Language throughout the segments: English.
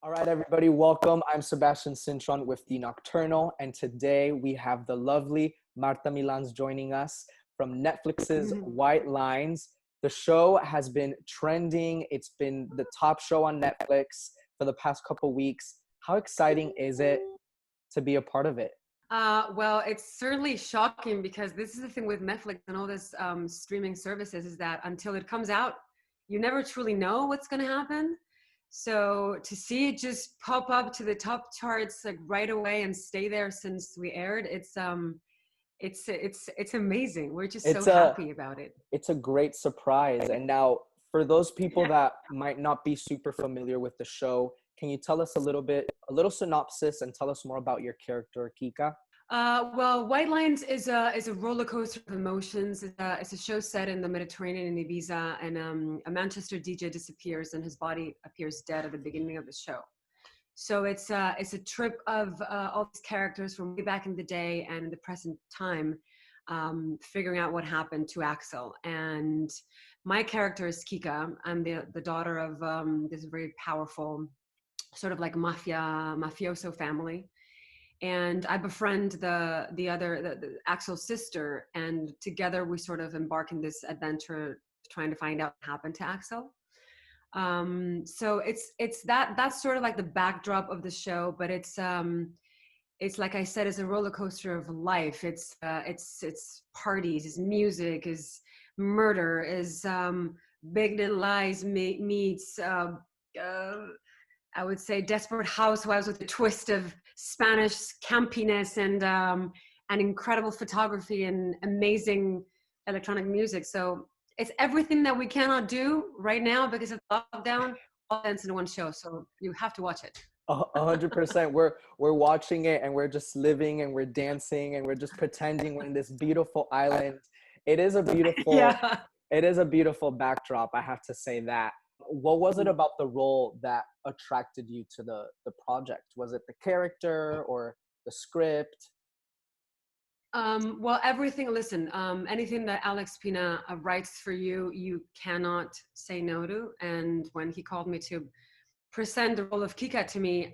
All right, everybody, welcome. I'm Sebastian Cintron with The Nocturnal, and today we have the lovely Marta Milans joining us from Netflix's White Lines. The show has been trending. It's been the top show on Netflix for the past couple weeks. How exciting is it to be a part of it? Well, it's certainly shocking because this is the thing with Netflix and all this streaming services is that until it comes out, you never truly know what's going to happen. So to see it just pop up to the top charts like right away and stay there since we aired, it's amazing. We're just so It's a happy about it. it's a great surprise. And now, for those people Yeah. that might not be super familiar with the show, can you tell us a little synopsis, and tell us more about your character, Kika? Well, White Lines is a roller coaster of emotions. It's a show set in the Mediterranean in Ibiza, and a Manchester DJ disappears, and his body appears dead at the beginning of the show. So it's a trip of all these characters from way back in the day and in the present time, figuring out what happened to Axel. And my character is Kika. I'm the daughter of this very powerful, sort of like mafioso family, and I befriend the Axel's sister, and together we sort of embark in this adventure trying to find out what happened to Axel. So that's sort of like the backdrop of the show, but it's like I said, it's a roller coaster of life. It's parties, it's music, is murder, is Big Little Lies meets uh, I would say Desperate Housewives with a twist of Spanish campiness and incredible photography and amazing electronic music. So it's everything that we cannot do right now because of lockdown, all ends in one show. So you have to watch it. 100%. We're watching it, and we're just living, and we're dancing, and we're just pretending we're in this beautiful island. It is a beautiful Yeah. it is a beautiful backdrop, I have to say that. What was it about the role that attracted you to the project? Was it the character or the script? Well, everything, listen, anything that Alex Pina writes for you, you cannot say no to. And when he called me to present the role of Kika to me,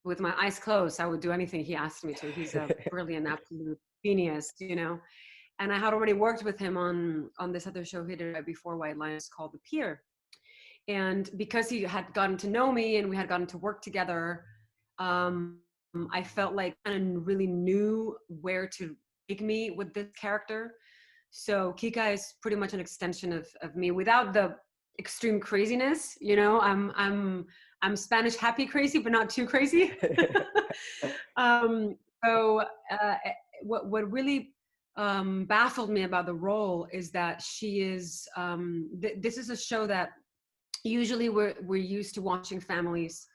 with my eyes closed, I would do anything he asked me to. He's a brilliant, absolute genius. And I had already worked with him on this other show he did right before White Lines called The Pier. And because he had gotten to know me and we had gotten to work together, um, I felt like I really knew where to take me with this character. So Kika is pretty much an extension of me without the extreme craziness. I'm Spanish happy crazy, but not too crazy. um, so what really baffled me about the role is that she is. This is a show that usually we're used to watching families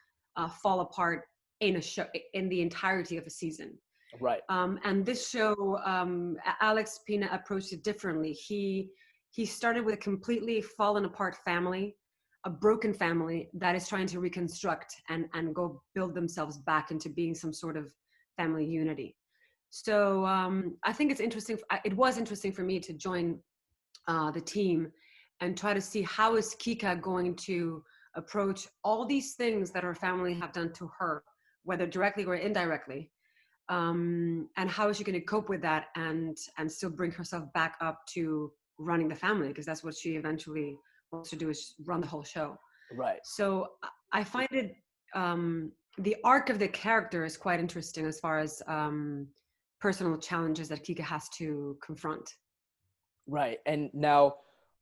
fall apart in a show in the entirety of a season. Right. And this show, Alex Pina approached it differently. He started with a completely fallen apart family, a broken family that is trying to reconstruct and go build themselves back into being some sort of family unity. So I think it's interesting. It was interesting for me to join the team and try to see how is Kika going to approach all these things that her family have done to her, whether directly or indirectly, and how is she going to cope with that and still bring herself back up to running the family, because that's what she eventually wants to do, is run the whole show. Right. So I find it the arc of the character is quite interesting as far as personal challenges that Kika has to confront. Right. And now,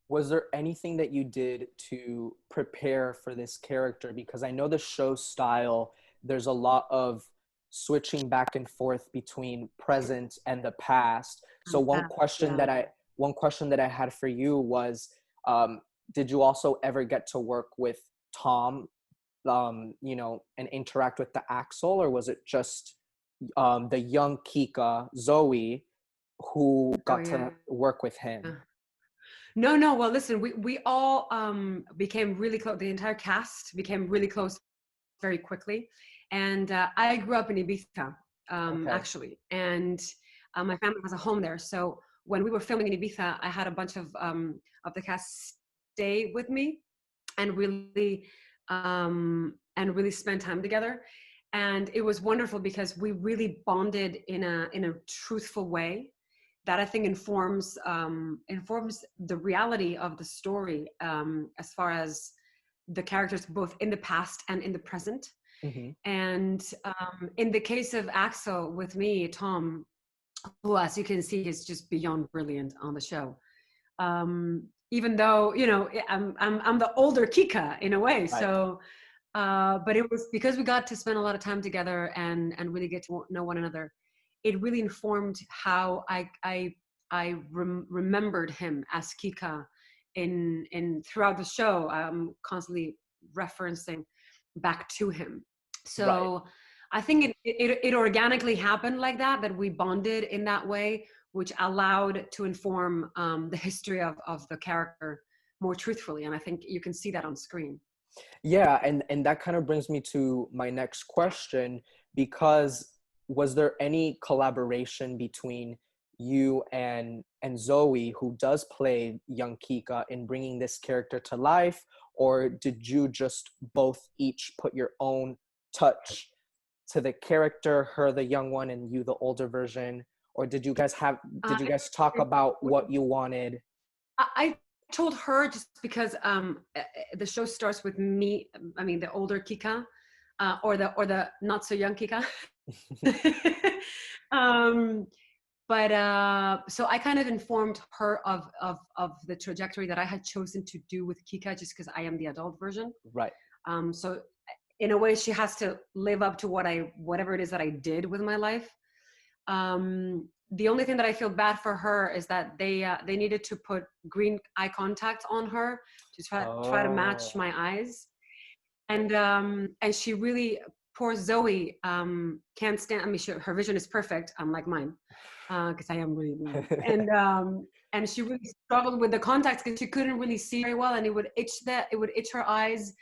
was there anything that you did to prepare for this character? Because I know the show style, there's a lot of switching back and forth between present and the past. So Yeah. one question that I had for you was, um, did you also ever get to work with Tom, and interact with the Axel, or was it just the young Kika, Zoe, who Oh got yeah. to work with him? No. Well, listen, we all became really close. The entire cast became really close very quickly. And I grew up in Ibiza, Okay. actually, and my family has a home there. So when we were filming in Ibiza, I had a bunch of the cast stay with me and really and really spend time together. And it was wonderful because we really bonded in a truthful way that I think informs the reality of the story, as far as the characters both in the past and in the present. Mm-hmm. And in the case of Axel with me, Tom, who, as you can see, is just beyond brilliant on the show. Even though, you know, I'm the older Kika in a way. Right. So, but it was because we got to spend a lot of time together and really get to know one another. It really informed how I remembered him as Kika in throughout the show. I'm constantly referencing back to him. Right. So I think it organically happened like that, that we bonded in that way, which allowed to inform the history of the character more truthfully. And I think you can see that on screen. Yeah, and that kind of brings me to my next question, because was there any collaboration between you and Zoe, who does play young Kika, in bringing this character to life, or did you just both each put your own touch to the character, her the young one and you the older version, or did you guys talk about what you wanted? I told her just because the show starts with me. I mean, the older Kika, or the not so young Kika. um, but so I kind of informed her of the trajectory that I had chosen to do with Kika, just because I am the adult version. Right. So in a way, she has to live up to whatever it is that I did with my life. The only thing that I feel bad for her is that they needed to put green eye contact on her to try to match Oh. my eyes, and she really, poor Zoe, can't stand. I mean, her vision is perfect, unlike mine, because I am really blind, and she really struggled with the contacts because she couldn't really see very well, and it would itch her eyes.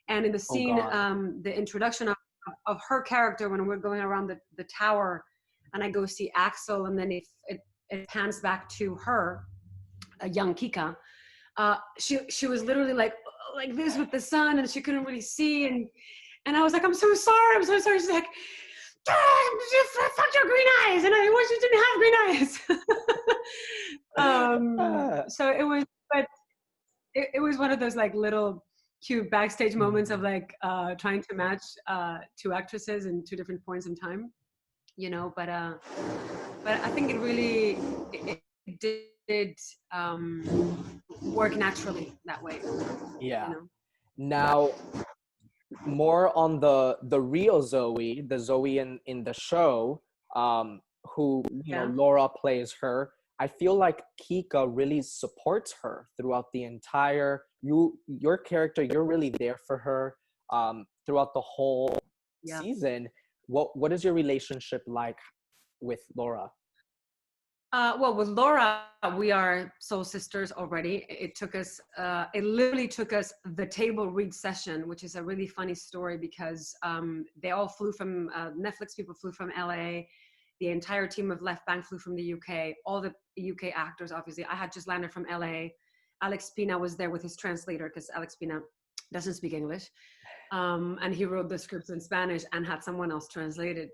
And in the Oh scene, God. the introduction of her character, when we're going around the tower, and I go see Axel, and then it pans back to her, a young Kika. She was literally like this with the sun, and she couldn't really see, and I was like, I'm so sorry, I'm so sorry. She's like, fuck your green eyes, and I wish you didn't have green eyes. So it was, but it was one of those like little cute backstage moments of like trying to match two actresses in two different points in time, you know. But I think it did work naturally that way. Yeah. You know. Now, more on the real Zoe, the Zoe in the show, who, you know, Yeah. Laura plays her. I feel like Kika really supports her throughout the entire your character. You're really there for her throughout the whole Yeah. season. What is your relationship like with Laura? Well, with Laura, we are soul sisters already. It literally took us the table read session, which is a really funny story because they all flew from, Netflix people flew from LA. The entire team of Left Bank flew from the UK. All the UK actors, obviously. I had just landed from LA. Alex Pina was there with his translator because Alex Pina doesn't speak English. And he wrote the scripts in Spanish and had someone else translate it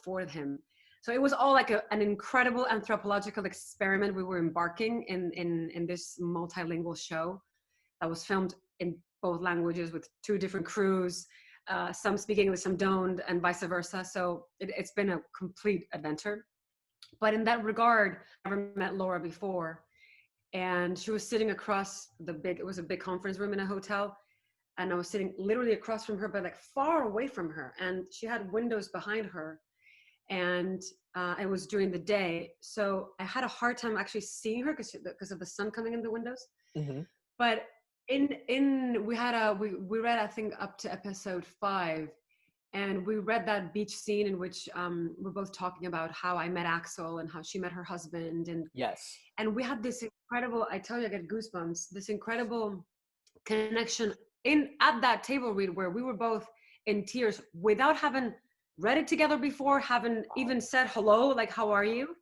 for him. So it was all like an incredible anthropological experiment. We were embarking in this multilingual show that was filmed in both languages with two different crews. Some speak English, some don't, and vice versa. So it's been a complete adventure. But in that regard, I never met Laura before. And she was sitting across it was a big conference room in a hotel. And I was sitting literally across from her, but like far away from her. And she had windows behind her, and it was during the day, so I had a hard time actually seeing her because of the sun coming in the windows. Mm-hmm. But we read, I think, up to episode 5, and we read that beach scene in which we're both talking about how I met Axel and how she met her husband, Yes. and we had this incredible, I tell you, I get goosebumps, this incredible connection at that table read where we were both in tears without having read it together before, haven't even said hello, like, how are you?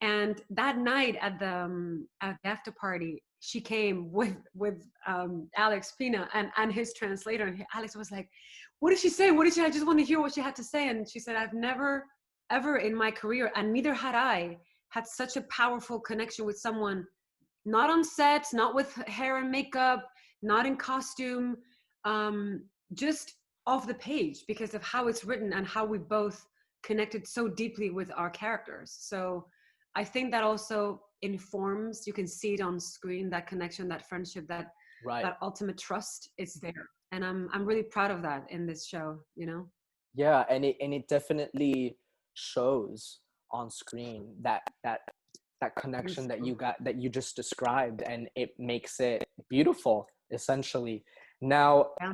And that night at the after party, she came with Alex Pina and his translator. And Alex was like, "What did she say? What did she? I just want to hear what she had to say." And she said, "I've never ever in my career, and neither had I, had such a powerful connection with someone, not on set, not with hair and makeup, not in costume, just off the page, because of how it's written and how we both connected so deeply with our characters." So I think that also informs, you can see it on screen, that connection, that friendship, that Right. that ultimate trust is there. And I'm really proud of that in this show, you know? Yeah, and it definitely shows on screen that connection that Beautiful. you got, that you just described, and it makes it beautiful, essentially. Now, Yeah.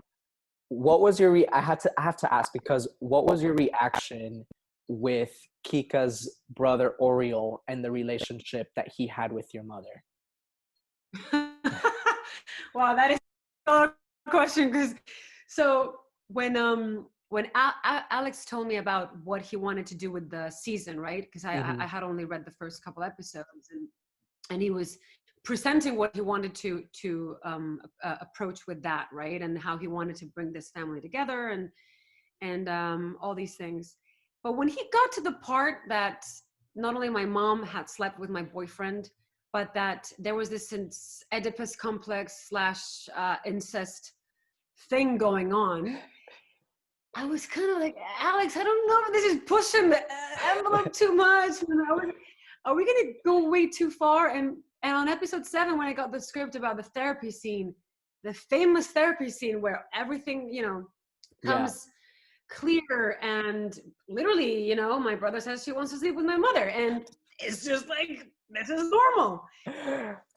what was your I have to ask, because what was your reaction with Kika's brother Oriol and the relationship that he had with your mother? Wow, that is a question. Because so when Alex told me about what he wanted to do with the season, right? Because I Hmm. had only read the first couple episodes, and he was presenting what he wanted to approach with that, right? And how he wanted to bring this family together, and all these things. But when he got to the part that not only my mom had slept with my boyfriend, but that there was this Oedipus complex slash incest thing going on, I was kind of like, Alex, I don't know if this is pushing the envelope too much. You know, are we going to go way too far? And on episode 7, when I got the script about the therapy scene, the famous therapy scene where everything, you know, Yeah. comes clear, and literally, you know, my brother says she wants to sleep with my mother, and it's just like, this is normal.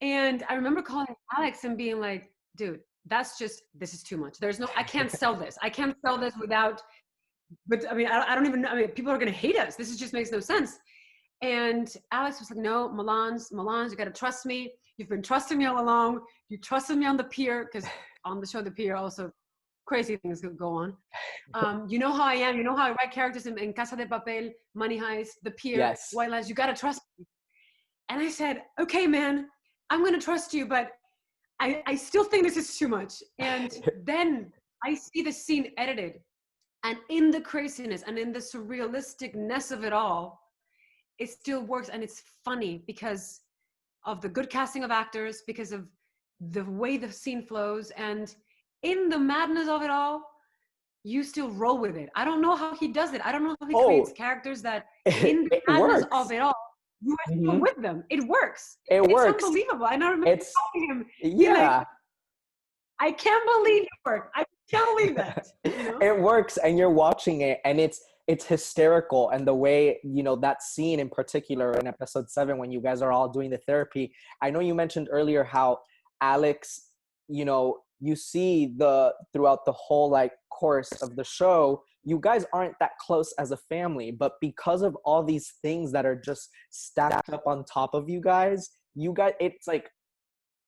And I remember calling Alex and being like, dude, this is too much. There's no, I can't sell this. I can't sell this without, but I mean, I don't even know. I mean, people are going to hate us. This is just makes no sense. And Alex was like, no, Milans, you got to trust me. You've been trusting me all along. You trusted me on the pier, because on the show, the pier, also crazy things go on. You know how I am. You know how I write characters in Casa de Papel, Money Heist, The Pier, Yes. White Lies. You got to trust me. And I said, okay, man, I'm going to trust you, but I still think this is too much. And then I see the scene edited, and in the craziness and in the surrealisticness of it all, it still works, and it's funny because of the good casting of actors, because of the way the scene flows, and in the madness of it all, you still roll with it. I don't know how he does it. I don't know how he creates Oh, characters that in the it madness of works. it all, you are still Hmm. with them. It works. It It's works. unbelievable. And I remember It's, telling him, be like, yeah. I can't believe it worked. I can't believe that, you know? It works, and you're watching it, and it's hysterical. And the way, you know, that scene in particular in episode 7, when you guys are all doing the therapy, I know you mentioned earlier how Alex, you know, you see the throughout the whole like course of the show, you guys aren't that close as a family, but because of all these things that are just stacked up on top of you guys, it's like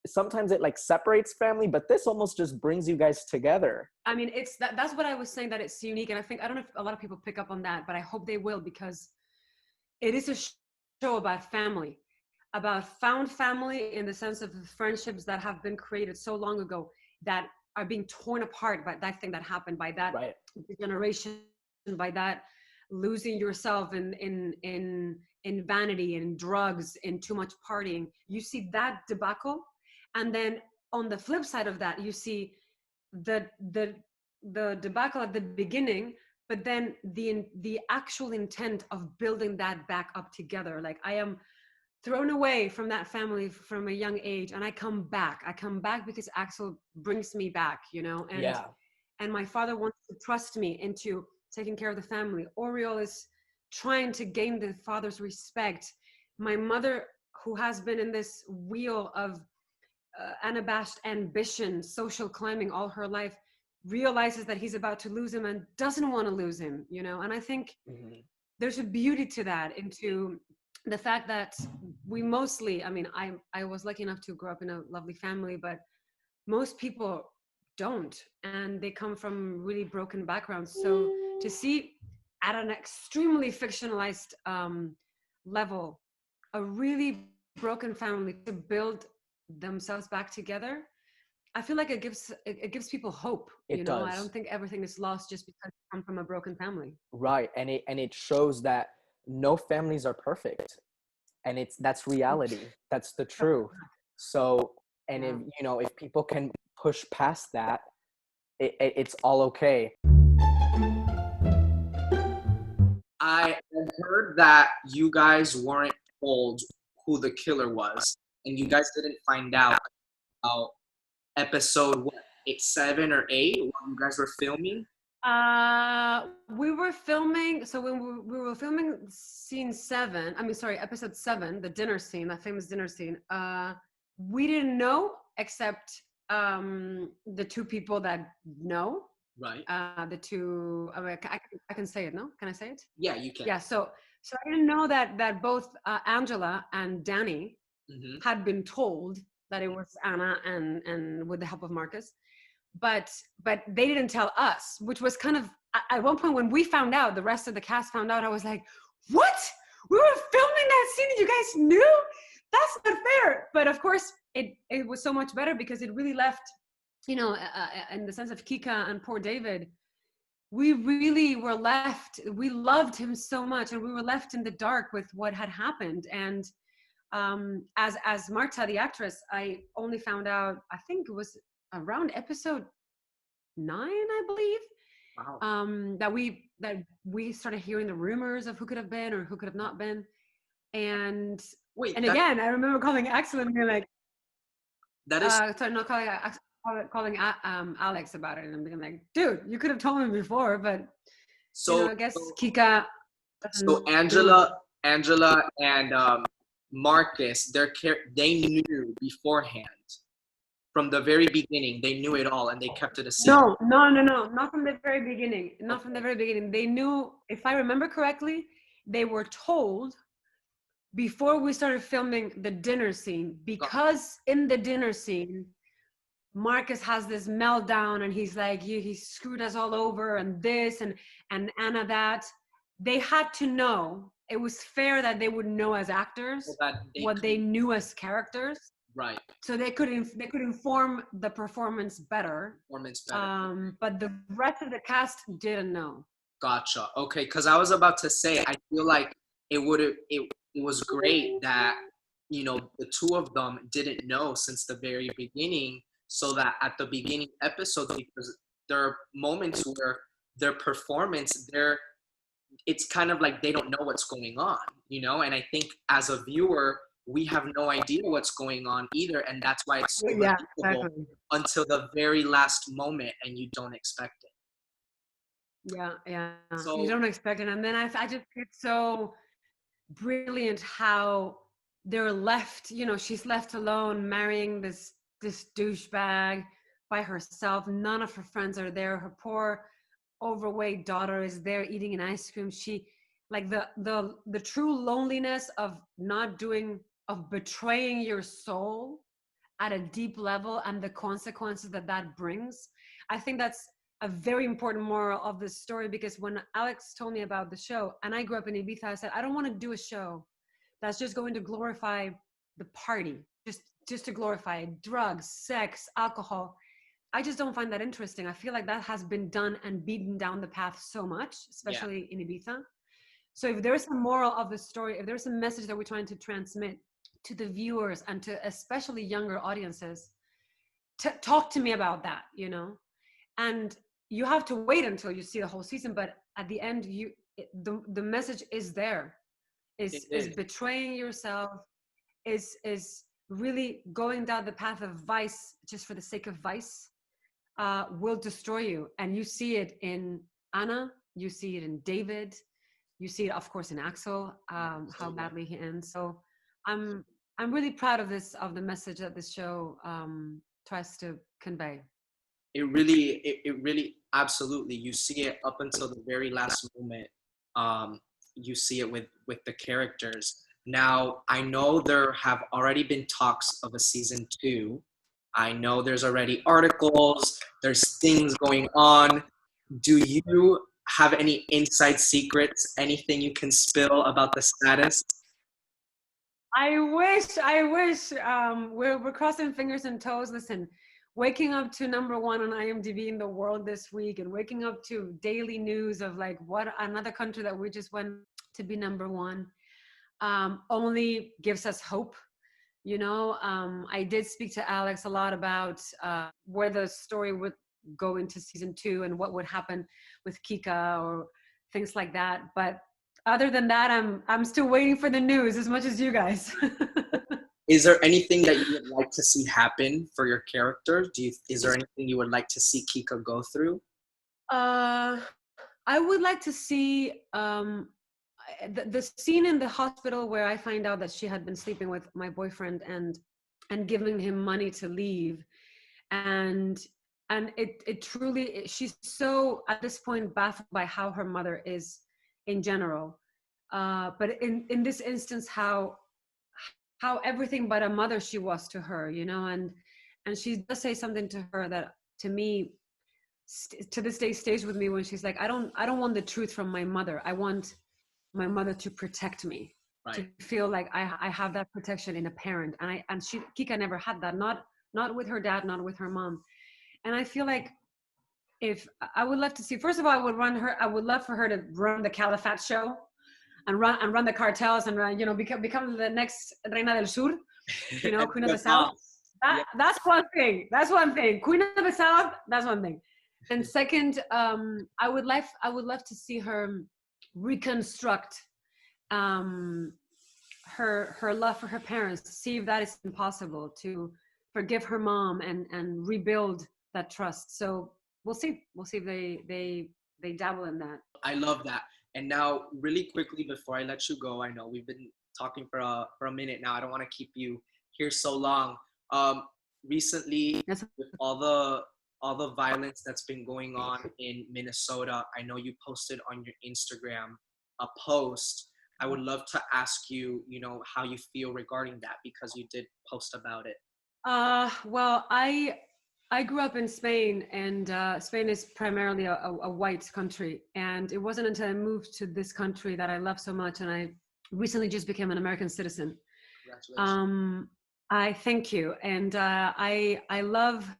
sometimes it like separates family, but this almost just brings you guys together. I mean, it's that's what I was saying, that it's unique. And I think, I don't know if a lot of people pick up on that, but I hope they will, because it is a show about family, about found family, in the sense of the friendships that have been created so long ago, that are being torn apart by that thing that happened, by that Right. generation, by that losing yourself in vanity and drugs and too much partying. You see that debacle, and then on the flip side of that, you see the the the debacle at the beginning, but then the actual intent of building that back up together. Like, I am thrown away from that family from a young age, and I come back because Axel brings me back, you know. and Yeah. and my father wants to trust me into taking care of the family. Oriol is trying to gain the father's respect. My mother, who has been in this wheel of unabashed ambition, social climbing all her life, realizes that he's about to lose him and doesn't want to lose him, you know. And I think Mhm. there's a beauty to that, into the fact that we mostly, I mean, I was lucky enough to grow up in a lovely family, but most people don't, and they come from really broken backgrounds. So to see at an extremely fictionalized level a really broken family to build themselves back together, I feel like it gives people hope. It I does. don't think everything is lost just because you come from a broken family. Right. And it shows that no families are perfect. And that's reality. That's the truth. So, and Yeah. if people can push past that, it's all okay. I heard that you guys weren't told who the killer was, and you guys didn't find out about episode what, 7 or 8 when you guys were filming. We were filming. So when we were filming scene 7, I mean, sorry, episode 7, the dinner scene, that famous dinner scene. We didn't know except the two people that know. Right. The two. I mean, I can say it. No, can I say it? Yeah, you can. Yeah. So I didn't know that both Angela and Danny had been told that it was Anna and with the help of Marcus. But they didn't tell us, which was kind of, at one point when we found out, the rest of the cast found out, I was like, what? We were filming that scene and you guys knew? That's not fair. But of course, it was so much better because it really left, in the sense of Kika and poor David, we really were left, we loved him so much and we were left in the dark with what had happened. And as Marta, the actress, I only found out, I think it was around episode 9, I believe. Wow. That we started hearing the rumors of who could have been or who could have not been. And again, I remember calling Axel and being like, that is sorry, not calling Axel, calling Alex about it and being like, dude, you could have told me before, but so I guess Kika. So Angela and Marcus, they knew beforehand. From the very beginning, they knew it all and they kept it a secret. No, not from the very beginning. Not from the very beginning. They knew, if I remember correctly, they were told before we started filming the dinner scene, because in the dinner scene, Marcus has this meltdown and he's like, he screwed us all over and this and Anna that. They had to know, it was fair that they would know as actors what they knew as characters. Right. So they could inform the performance better. But the rest of the cast didn't know. Gotcha. Okay, because I was about to say, I feel like it was great that the two of them didn't know since the very beginning, so that at the beginning episode, because there are moments where their performance, it's kind of like they don't know what's going on, and I think as a viewer, we have no idea what's going on either, and that's why it's so exactly. Until the very last moment, and you don't expect it. Yeah. So, you don't expect it, and then I just, it's so brilliant how they're left. She's left alone, marrying this douchebag by herself. None of her friends are there. Her poor overweight daughter is there eating an ice cream. She, like, the true loneliness of betraying your soul at a deep level and the consequences that brings. I think that's a very important moral of this story, because when Alex told me about the show, and I grew up in Ibiza, I said, I don't want to do a show that's just going to glorify the party, just to glorify drugs, sex, alcohol. I just don't find that interesting. I feel like that has been done and beaten down the path so much, especially in Ibiza. So if there's a moral of the story, if there's a message that we're trying to transmit to the viewers and to especially younger audiences, talk to me about that, and you have to wait until you see the whole season, but at the end, the message is there, is betraying yourself, is really going down the path of vice just for the sake of vice, will destroy you. And you see it in Anna, you see it in David, you see it, of course, in Axel, how badly he ends. So I'm really proud of the message that this show tries to convey. It really, absolutely. You see it up until the very last moment. You see it with the characters. Now, I know there have already been talks of a season 2. I know there's already articles, there's things going on. Do you have any inside secrets, anything you can spill about the status? I wish. We're crossing fingers and toes. Listen, waking up to number one on IMDb in the world this week, and waking up to daily news of like what another country that we just went to be number one, only gives us hope. You know, I did speak to Alex a lot about where the story would go into season 2 and what would happen with Kika or things like that. But other than that, I'm still waiting for the news as much as you guys. Is there anything that you would like to see happen for your character? Is there anything you would like to see Kika go through? I would like to see the scene in the hospital where I find out that she had been sleeping with my boyfriend and giving him money to leave, and it truly, she's so at this point baffled by how her mother is in general, but in this instance how everything but a mother she was to her, you know, and she does say something to her that to me to this day stays with me when she's like, I don't want the truth from my mother. I want my mother to protect me, right, to feel like I have that protection in a parent, and Kika never had that, not with her dad, not with her mom. And I feel like if I would love to see, first of all, I would love for her to run the Caliphate show and run the cartels and run, you know, become the next Reina del Sur, you know, Queen of the South. That's one thing. Queen of the South, that's one thing. And second, I would love to see her reconstruct her love for her parents, see if that is impossible, to forgive her mom and rebuild that trust. So we'll see if they dabble in that. I love that. And now really quickly before I let you go, I know we've been talking for a minute now. I don't want to keep you here so long. Recently, with all the violence that's been going on in Minnesota, I know you posted on your Instagram a post. I would love to ask you, you know, how you feel regarding that, because you did post about it. Well, I grew up in Spain, and Spain is primarily a white country. And it wasn't until I moved to this country that I love so much, and I recently just became an American citizen. Congratulations. I thank you. And I love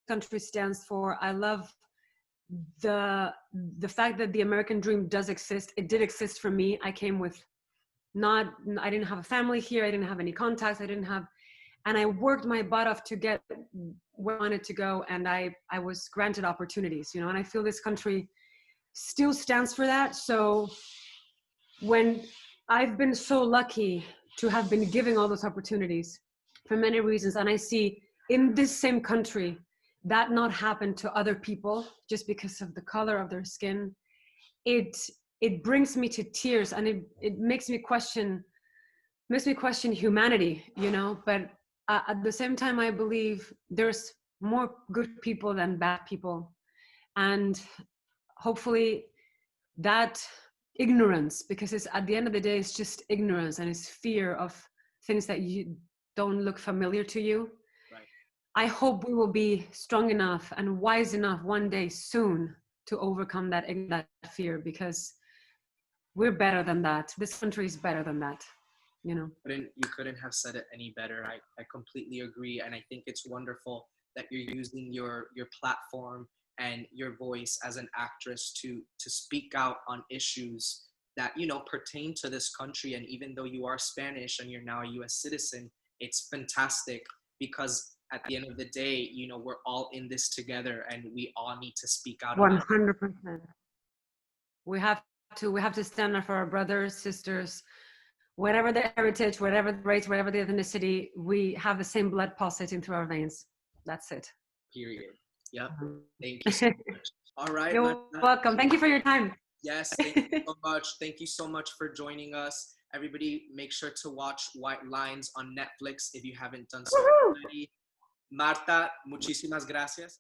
country stands for. I love the fact that the American dream does exist. It did exist for me. I came with I didn't have a family here. I didn't have any contacts. And I worked my butt off to get where I wanted to go. And I was granted opportunities, you know, and I feel this country still stands for that. So when I've been so lucky to have been given all those opportunities for many reasons, and I see in this same country that not happen to other people just because of the color of their skin, it brings me to tears, and it makes me question humanity, you know. But at the same time, I believe there's more good people than bad people, and hopefully that ignorance, because it's at the end of the day, it's just ignorance and it's fear of things that you don't look familiar to you. Right. I hope we will be strong enough and wise enough one day soon to overcome that fear, because we're better than that. This country is better than that, you know. You couldn't have said it any better. I completely agree. And I think it's wonderful that you're using your platform and your voice as an actress to speak out on issues that, you know, pertain to this country. And even though you are Spanish and you're now a US citizen, it's fantastic, because at the end of the day, you know, we're all in this together and we all need to speak out. 100%. We have to stand up for our brothers, sisters, whatever their heritage, whatever the race, whatever the ethnicity, we have the same blood pulsating through our veins. That's it. Period. Yep. Thank you so much. All right. You're welcome. Thank you for your time. Yes, thank you so much. Thank you so much for joining us. Everybody, make sure to watch White Lines on Netflix if you haven't done so already. Marta, muchísimas gracias.